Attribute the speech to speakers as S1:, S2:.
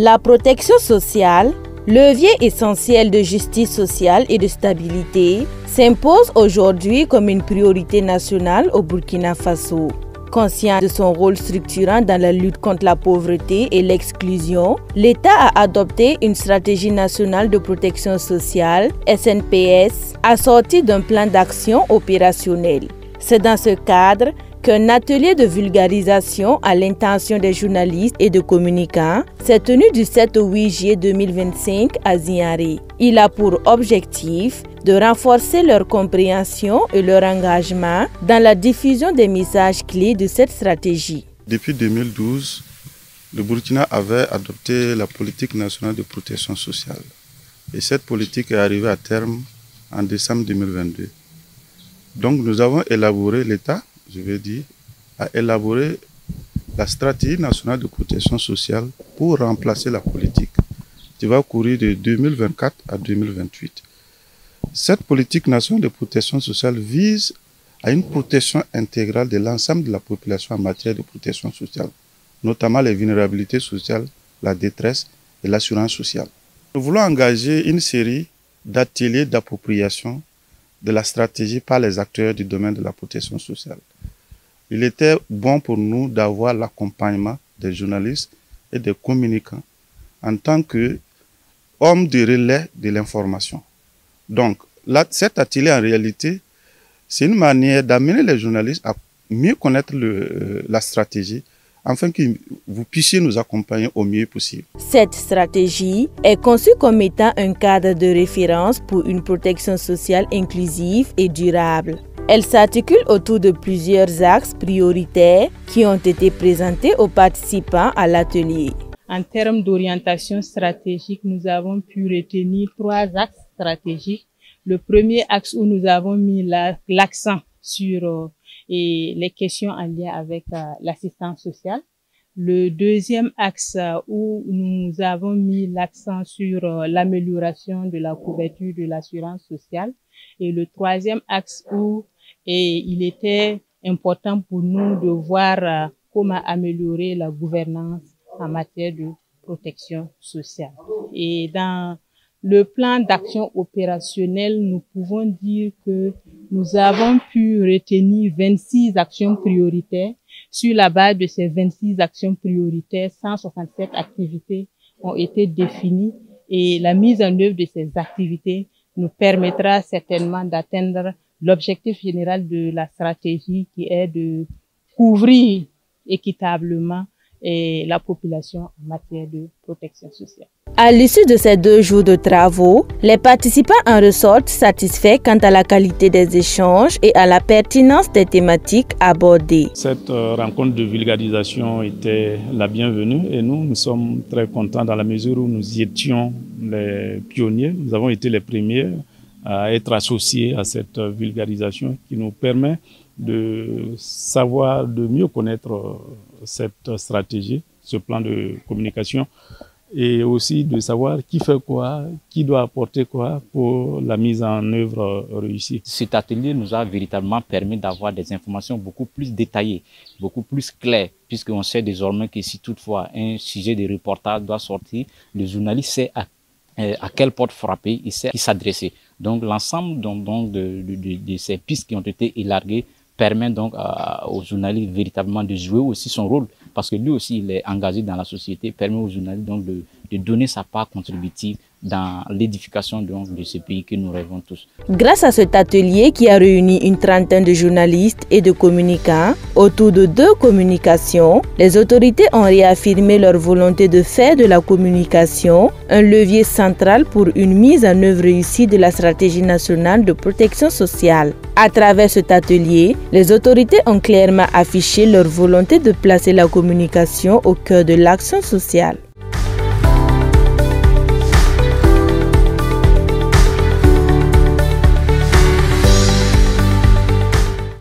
S1: La protection sociale, levier essentiel de justice sociale et de stabilité, s'impose aujourd'hui comme une priorité nationale au Burkina Faso. Conscient de son rôle structurant dans la lutte contre la pauvreté et l'exclusion, l'État a adopté une stratégie nationale de protection sociale, SNPS, assortie d'un plan d'action opérationnel. C'est dans ce cadre qu'un atelier de vulgarisation à l'intention des journalistes et de communicants s'est tenu du 7 au 8 juillet 2025 à Ziaré. Il a pour objectif de renforcer leur compréhension et leur engagement dans la diffusion des messages clés de cette stratégie.
S2: Depuis 2012, le Burkina avait adopté la politique nationale de protection sociale. Et cette politique est arrivée à terme en décembre 2022. Donc nous avons élaboré, l'État, je veux dire, a élaboré la stratégie nationale de protection sociale pour remplacer la politique qui va courir de 2024 à 2028. Cette politique nationale de protection sociale vise à une protection intégrale de l'ensemble de la population en matière de protection sociale, notamment les vulnérabilités sociales, la détresse et l'assurance sociale. Nous voulons engager une série d'ateliers d'appropriation de la stratégie par les acteurs du domaine de la protection sociale. Il était bon pour nous d'avoir l'accompagnement des journalistes et des communicants en tant qu'hommes de relais de l'information. Donc, cet atelier, en réalité, c'est une manière d'amener les journalistes à mieux connaître la stratégie afin que vous puissiez nous accompagner au mieux possible.
S1: Cette stratégie est conçue comme étant un cadre de référence pour une protection sociale inclusive et durable. Elle s'articule autour de plusieurs axes prioritaires qui ont été présentés aux participants à l'atelier.
S3: En termes d'orientation stratégique, nous avons pu retenir 3 axes stratégiques. Le premier axe où nous avons mis l'accent sur les questions en lien avec l'assistance sociale. Le deuxième axe où nous avons mis l'accent sur l'amélioration de la couverture de l'assurance sociale. Et le troisième axe où il était important pour nous de voir comment améliorer la gouvernance en matière de protection sociale. Et dans le plan d'action opérationnel, nous pouvons dire que nous avons pu retenir 26 actions prioritaires. Sur la base de ces 26 actions prioritaires, 167 activités ont été définies et la mise en œuvre de ces activités nous permettra certainement d'atteindre l'objectif général de la stratégie qui est de couvrir équitablement la population en matière de protection sociale.
S1: À l'issue de ces 2 jours de travaux, les participants en ressortent satisfaits quant à la qualité des échanges et à la pertinence des thématiques abordées.
S4: Cette rencontre de vulgarisation était la bienvenue et nous sommes très contents dans la mesure où nous étions les pionniers. Nous avons été les premiers à être associés à cette vulgarisation qui nous permet de savoir, de mieux connaître cette stratégie, ce plan de communication et aussi de savoir qui fait quoi, qui doit apporter quoi pour la mise en œuvre réussie.
S5: Cet atelier nous a véritablement permis d'avoir des informations beaucoup plus détaillées, beaucoup plus claires, puisqu'on sait désormais que si toutefois un sujet de reportage doit sortir, le journaliste sait à quelle porte frapper, il sait à qui s'adresser. Donc l'ensemble de ces pistes qui ont été élarguées permet donc aux journalistes véritablement de jouer aussi son rôle, parce que lui aussi il est engagé dans la société, permet aux journalistes donc de donner sa part contributive dans l'édification de ce pays que nous rêvons tous.
S1: Grâce à cet atelier qui a réuni une trentaine de journalistes et de communicants autour de 2 communications, les autorités ont réaffirmé leur volonté de faire de la communication un levier central pour une mise en œuvre réussie de la stratégie nationale de protection sociale. À travers cet atelier, les autorités ont clairement affiché leur volonté de placer la communication au cœur de l'action sociale.